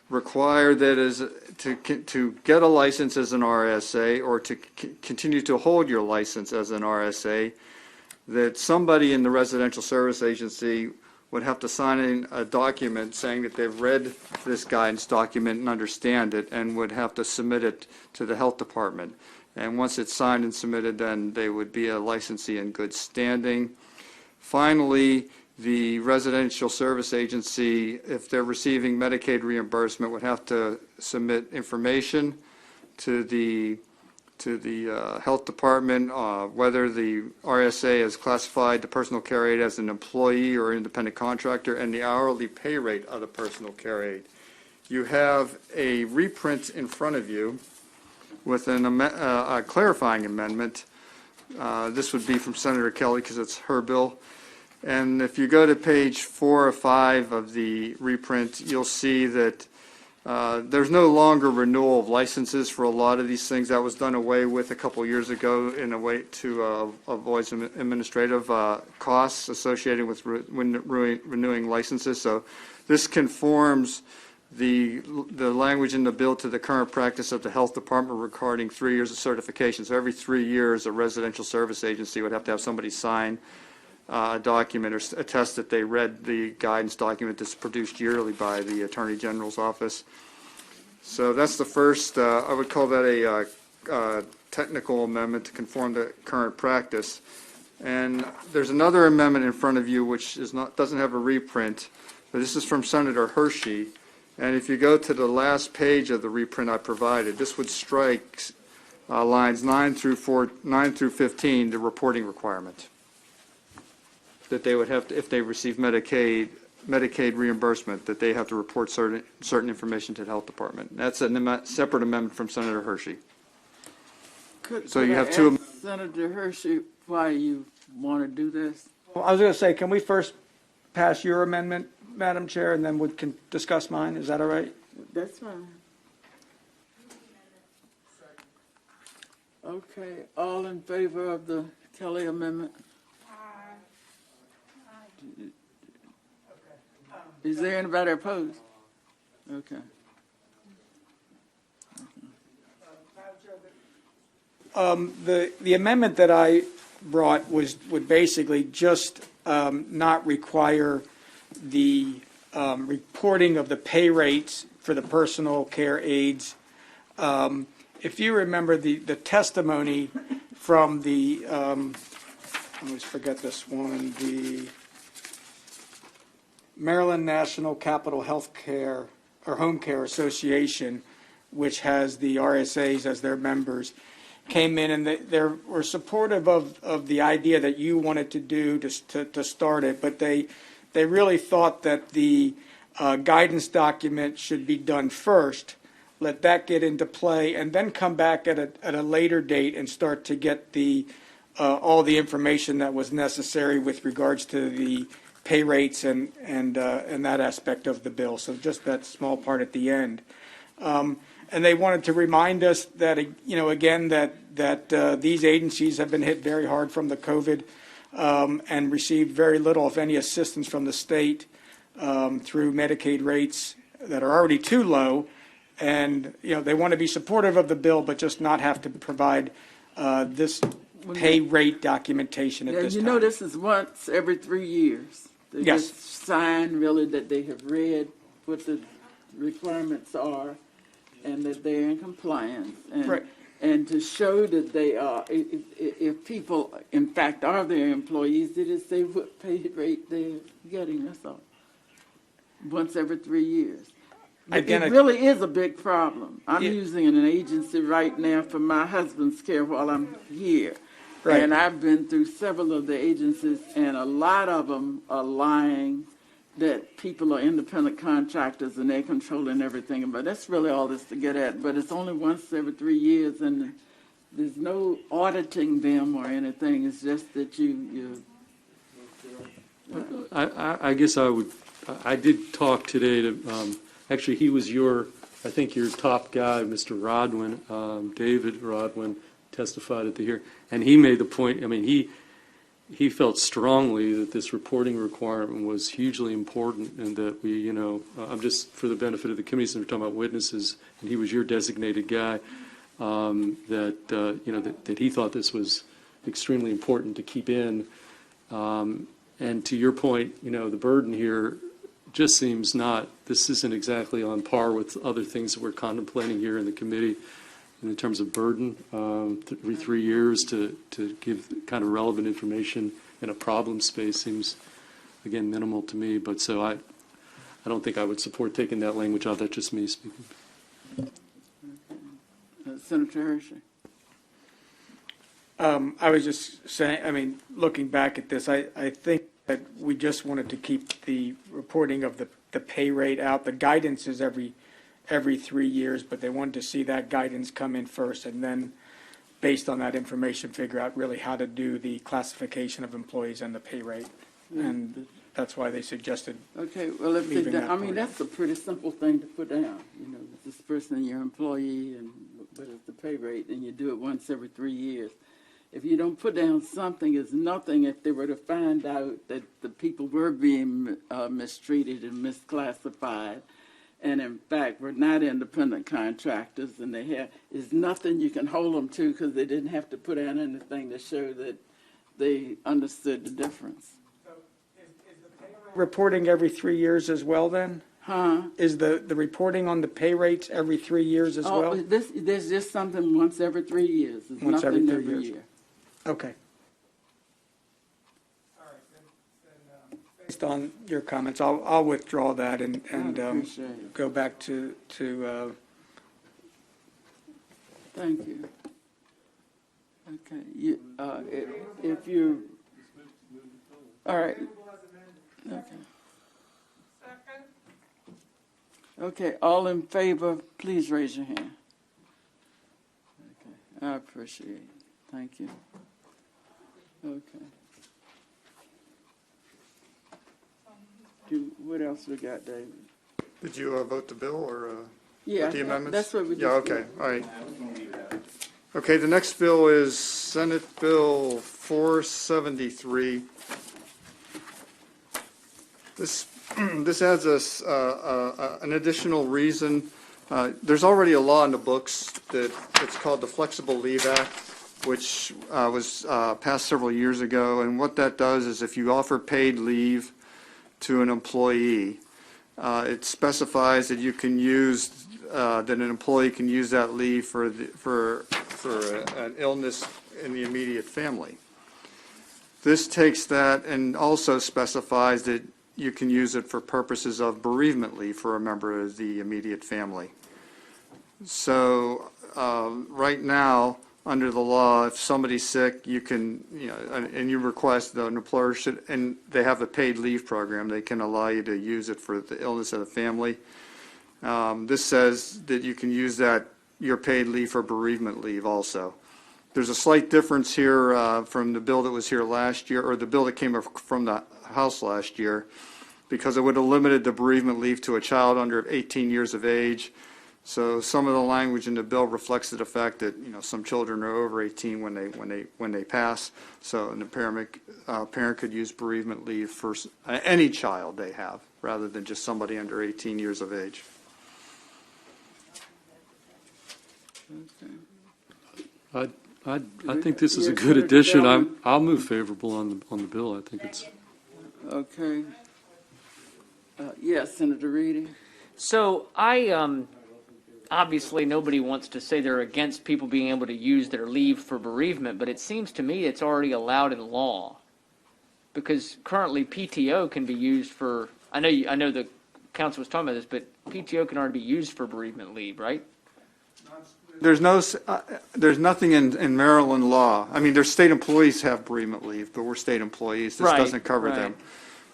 require that to get a license as an RSA or to continue to hold your license as an RSA, that somebody in the residential service agency would have to sign in a document saying that they've read this guidance document and understand it, and would have to submit it to the health department. And once it's signed and submitted, then they would be a licensee in good standing. Finally, the residential service agency, if they're receiving Medicaid reimbursement, would have to submit information to the health department, whether the RSA has classified the personal care aide as an employee or independent contractor, and the hourly pay rate of the personal care aide. You have a reprint in front of you with a clarifying amendment. This would be from Senator Kelly because it's her bill. And if you go to page 4 or 5 of the reprint, you'll see that there's no longer renewal of licenses for a lot of these things. That was done away with a couple years ago in a way to avoid some administrative costs associated with renewing licenses. So this conforms the language in the bill to the current practice of the health department regarding 3 years of certification. So every 3 years, a residential service agency would have to have somebody sign a document or attest that they read the guidance document that's produced yearly by the Attorney General's office. So that's the first, I would call that a technical amendment to conform to current practice. And there's another amendment in front of you which doesn't have a reprint, but this is from Senator Hershey. And if you go to the last page of the reprint I provided, this would strike lines 9 through 15, the reporting requirement that they would have to, if they receive Medicaid reimbursement, that they have to report certain information to the health department. That's a separate amendment from Senator Hershey. So you have two. Senator Hershey, why you want to do this? Well, I was going to say, can we first pass your amendment, Madam Chair, and then we can discuss mine? Is that all right? That's fine. Okay, all in favor of the Kelly amendment? Is there anybody opposed? Okay. The amendment that I brought would basically just not require the reporting of the pay rates for the personal care aides. If you remember the testimony from the I always forget this one, the Maryland National Capital Health Care or Home Care Association, which has the RSAs as their members, came in and they were supportive of the idea that you wanted to do to start it, but they really thought that the guidance document should be done first, let that get into play, and then come back at a later date and start to get the all the information that was necessary with regards to the pay rates and that aspect of the bill. So just that small part at the end. And they wanted to remind us that, again, that these agencies have been hit very hard from the COVID and received very little, if any, assistance from the state through Medicaid rates that are already too low. And, they want to be supportive of the bill, but just not have to provide this pay rate documentation at this time. This is once every 3 years. They Yes. just sign really that they have read what the requirements are and that they're in compliance. And, Right. and to show that they are, if people, in fact, are their employees, they just say what pay rate they're getting, that's all. Once every 3 years. Again, It really is a big problem. I'm using an agency right now for my husband's care while I'm here. Right. And I've been through several of the agencies, and a lot of them are lying that people are independent contractors and they're controlling everything. But that's really all this to get at. But it's only once every 3 years, and there's no auditing them or anything. It's just that you I guess I did talk today to, actually, he was I think your top guy, Mr. Rodwin, David Rodwin, testified at the hearing. And he made the point, he felt strongly that this reporting requirement was hugely important and that we, I'm just for the benefit of the committee, since we're talking about witnesses, and he was your designated guy, that he thought this was extremely important to keep in. And to your point, the burden here just seems this isn't exactly on par with other things that we're contemplating here in the committee in terms of burden, every 3 years to give kind of relevant information in a problem space seems, again, minimal to me. But so I don't think I would support taking that language out. That's just me speaking. Senator Hershey. I was just saying, looking back at this, I think that we just wanted to keep the reporting of the pay rate out. The guidance is every 3 years, but they wanted to see that guidance come in first, and then, based on that information, figure out really how to do the classification of employees and the pay rate. And that's why they suggested. Okay, well, if they, leaving that part. that's a pretty simple thing to put down. This person, your employee, and what is the pay rate, and you do it once every 3 years. If you don't put down something, it's nothing if they were to find out that the people were being mistreated and misclassified. And in fact, we're not independent contractors, and is nothing you can hold them to because they didn't have to put down anything to show that they understood the difference. So is the pay rate reporting every 3 years as well then? Huh? Is the reporting on the pay rates every 3 years as well? There's just something once every 3 years. It's Once every nothing 3 every years. year. Okay. All right, then, based on your comments, I'll withdraw that and appreciate it. go back to Thank you. Okay, if you, all right. Okay. Okay, all in favor, please raise your hand. Okay, I appreciate it. Thank you. Okay. What else we got, David? Did you vote the bill or Yeah, the amendments? that's what we just Yeah, okay, all right. Okay, the next bill is Senate Bill 473. This adds us an additional reason. There's already a law in the books it's called the Flexible Leave Act, which was passed several years ago. And what that does is if you offer paid leave to an employee, it specifies that you can use that an employee can use that leave for an illness in the immediate family. This takes that and also specifies that you can use it for purposes of bereavement leave for a member of the immediate family. So right now, under the law, if somebody's sick, you can, and you request that an employer should, and they have a paid leave program, they can allow you to use it for the illness of the family. This says that you can use your paid leave for bereavement leave also. There's a slight difference here from the bill that was here last year, or the bill that came from the House last year, because it would have limited the bereavement leave to a child under 18 years of age. So some of the language in the bill reflects the fact that some children are over 18 when they pass. So the parent could use bereavement leave for any child they have, rather than just somebody under 18 years of age. I think this is a good addition. I'll move favorable on the bill. I think it's. Okay. Yes, Senator Reedy. So obviously nobody wants to say they're against people being able to use their leave for bereavement, but it seems to me it's already allowed in law. Because currently PTO can be used for, I know the council was talking about this, but PTO can already be used for bereavement leave, right? There's nothing in Maryland law. I mean, their state employees have bereavement leave, but we're state employees. This doesn't cover them.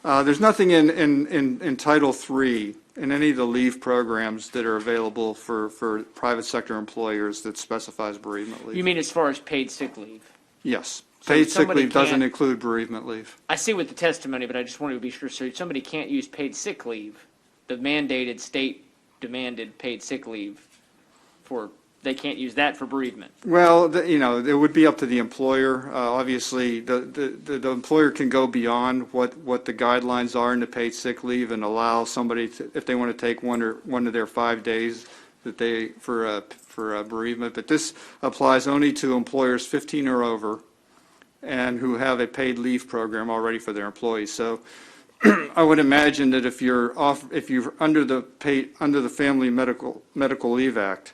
There's nothing in Title III in any of the leave programs that are available for private sector employers that specifies bereavement leave. You mean as far as paid sick leave? Yes. So Paid sick somebody leave doesn't can't- include bereavement leave. I see with the testimony, but I just wanted to be sure. So somebody can't use paid sick leave, the mandated state demanded paid sick leave they can't use that for bereavement. Well, it would be up to the employer. Obviously, the employer can go beyond what the guidelines are in the paid sick leave and allow somebody to, if they want to take one of their 5 days that for a bereavement. But this applies only to employers 15 or over and who have a paid leave program already for their employees. So I would imagine that if you're under the Family Medical Leave Act,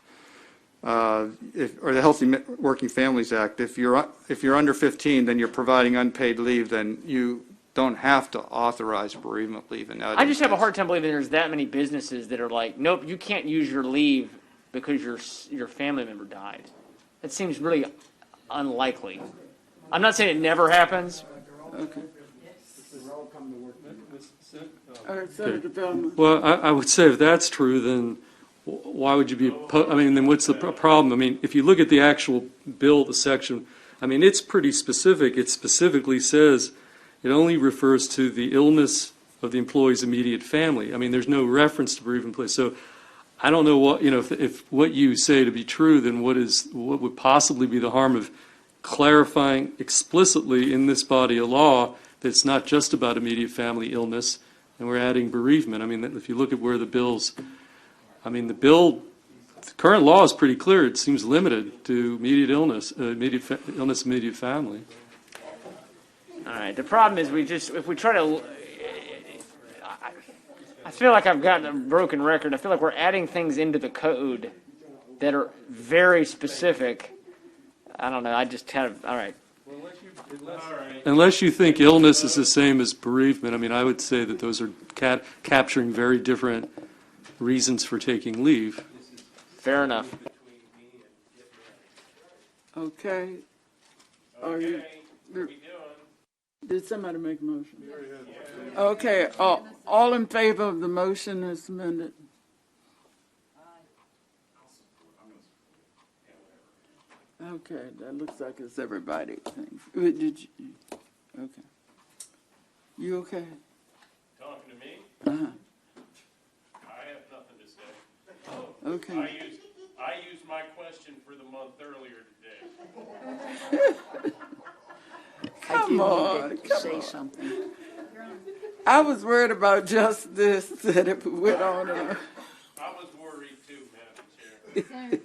or the Healthy Working Families Act, if you're under 15, then you're providing unpaid leave, then you don't have to authorize bereavement leave. And I just have a hard time believing there's that many businesses that are like, nope, you can't use your leave because your family member died. That seems really unlikely. I'm not saying it never happens. Okay. All right, Senator Feldman. Well, I would say if that's true, then why would you be, then what's the problem? I mean, if you look at the actual bill, the section, I mean, it's pretty specific. It specifically says it only refers to the illness of the employee's immediate family. I mean, there's no reference to bereavement place. So I don't know what, if what you say to be true, then what would possibly be the harm of clarifying explicitly in this body of law that it's not just about immediate family illness, and we're adding bereavement. I mean, if you look at where the current law is pretty clear. It seems limited to immediate illness, immediate family. All right. The problem is if we try to, I feel like I've gotten a broken record. I feel like we're adding things into the code that are very specific. I don't know. I just kind of, all right. Unless you think illness is the same as bereavement, I mean, I would say that those are capturing very different reasons for taking leave. Fair enough. Okay. Are you? Did somebody make a motion? Okay. All in favor of the motion as amended? Okay, that looks like it's everybody. Did you? Okay. You okay? Talking to me? Uh-huh. I have nothing to say. Okay. I used my question for the month earlier today. Come on. Say something. I was worried about just this, that it went on and on. I was worried too, Madam Chair.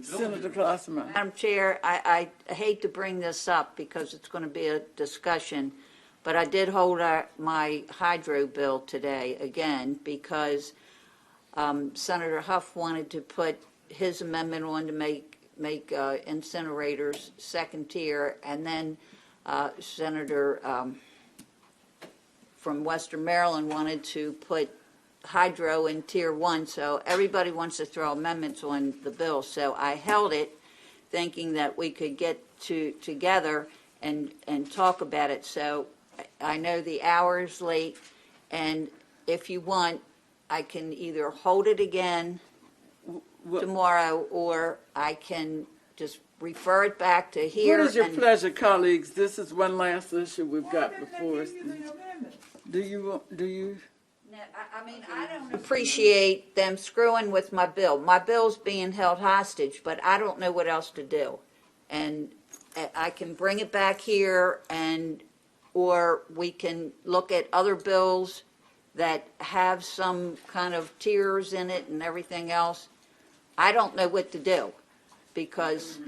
Senator Klossman. Madam Chair, I hate to bring this up because it's going to be a discussion, but I did hold my hydro bill today again because Senator Huff wanted to put his amendment on to make incinerators second tier, and then Senator from Western Maryland wanted to put hydro in Tier 1, so everybody wants to throw amendments on the bill. So I held it, thinking that we could get together and talk about it. So I know the hour is late, and if you want, I can either hold it again tomorrow, or I can just refer it back to here. What is your and- pleasure, colleagues? This is one last issue we've got before us. Do you? No, I mean, I don't appreciate them screwing with my bill. My bill's being held hostage, but I don't know what else to do. And I can bring it back here, or we can look at other bills that have some kind of tiers in it and everything else. I don't know what to do, because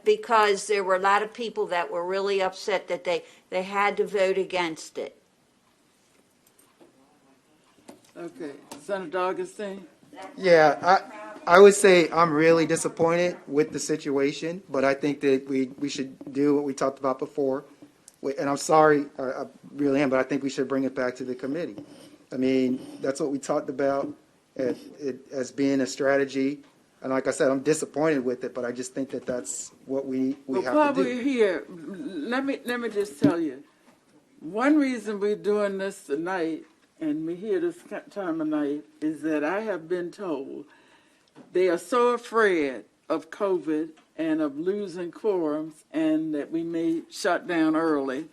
because there were a lot of people that were really upset that they had to vote against it. Okay, Senator Augustine? Yeah, I would say I'm really disappointed with the situation, but I think that we should do what we talked about before. And I'm sorry, I really am, but I think we should bring it back to the committee. I mean, that's what we talked about as being a strategy. And like I said, I'm disappointed with it, but I just think that that's what we Well, have while to we're do. here, let me just tell you, one reason we're doing this tonight, and we're here this time of night, is that I have been told they are so afraid of COVID and of losing quorums, and that we may shut down early,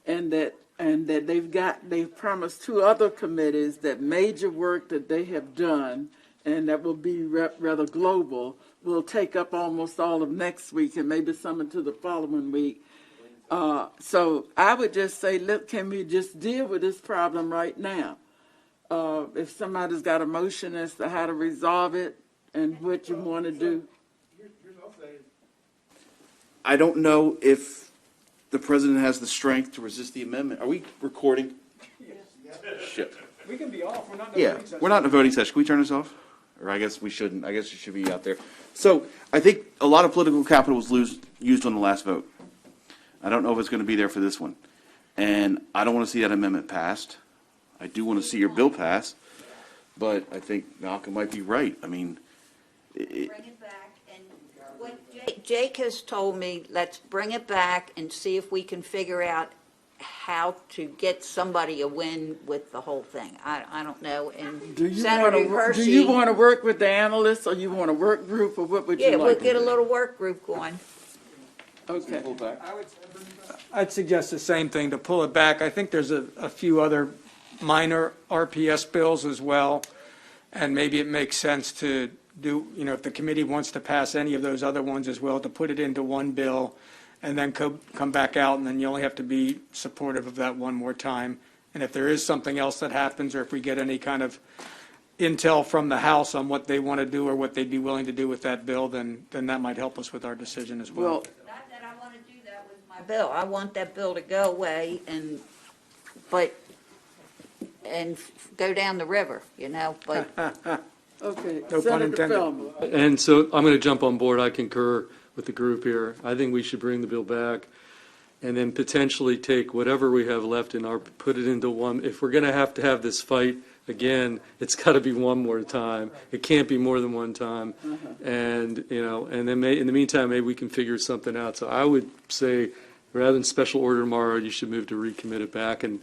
and that they've promised two other committees that major work that they have done, and that will be rather global, will take up almost all of next week and maybe some into the following week. So I would just say, look, can we just deal with this problem right now? If somebody's got a motion as to how to resolve it and what you want to do. I don't know if the president has the strength to resist the amendment. Are we recording? Shit. We can be off, we're not in a Yeah, voting session. we're not in a voting session. Can we turn this off? Or I guess we shouldn't. I guess it should be out there. So I think a lot of political capital was used on the last vote. I don't know if it's going to be there for this one. And I don't want to see that amendment passed. I do want to see your bill passed. But I think Malcolm might be right. I mean, Bring it back, and what Jake has told me, let's bring it back and see if we can figure out how to get somebody a win with the whole thing. I don't know. And Do you Senator Hershey, want to work with the analysts, or you want a work group, or what would you yeah, like? we'll to get a do? little work group going. Okay. I'd suggest the same thing, to pull it back. I think there's a few other minor RPS bills as well, and maybe it makes sense to do, if the committee wants to pass any of those other ones as well, to put it into one bill and then come back out, and then you only have to be supportive of that one more time. And if there is something else that happens, or if we get any kind of intel from the House on what they want to do or what they'd be willing to do with that bill, then that might help us with our decision as well. Well, Not that I want to do that with my bill. I want that bill to go away and go down the river, but. okay. No pun Senator intended. Feldman. And so I'm going to jump on board. I concur with the group here. I think we should bring the bill back and then potentially take whatever we have left put it into one. If we're going to have this fight again, it's got to be one more time. It can't be more than one time. And, and then in the meantime, maybe we can figure something out. So I would say, rather than special order tomorrow, you should move to recommit it back and,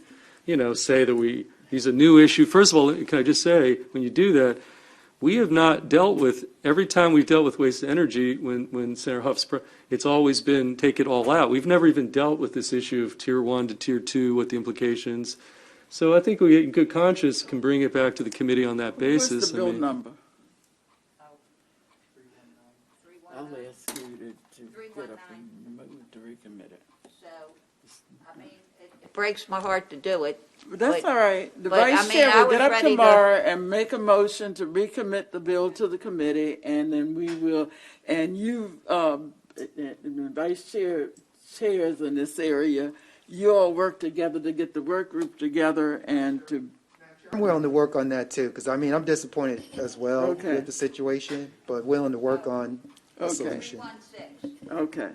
say that these a new issue. First of all, can I just say, when you do that, we have not dealt with, every time we've dealt with waste energy, when Senator Huff's, it's always been take it all out. We've never even dealt with this issue of Tier 1 to Tier 2, what the implications. So I think we, in good conscience, can bring it back to the committee on that basis. What's the bill number? I'll ask you to get up and move to recommit it. So, it breaks my heart to do it. That's all right. The but, vice chair I will get was up ready to- tomorrow and make a motion to recommit the bill to the committee, and then we will, and you, the vice chairs in this area, you all work together to get the work group together and to, I'm willing to work on that too, because I'm disappointed as well Okay. with the situation, but willing to work on a Okay. solution. 316. Okay.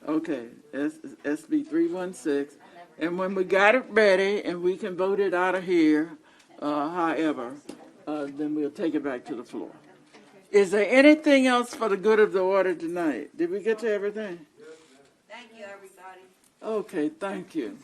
Okay, SB 316. And when we got it ready and we can vote it out of here, however, then we'll take it back to the floor. Is there anything else for the good of the order tonight? Did we get to everything? Thank you, everybody. Okay, thank you.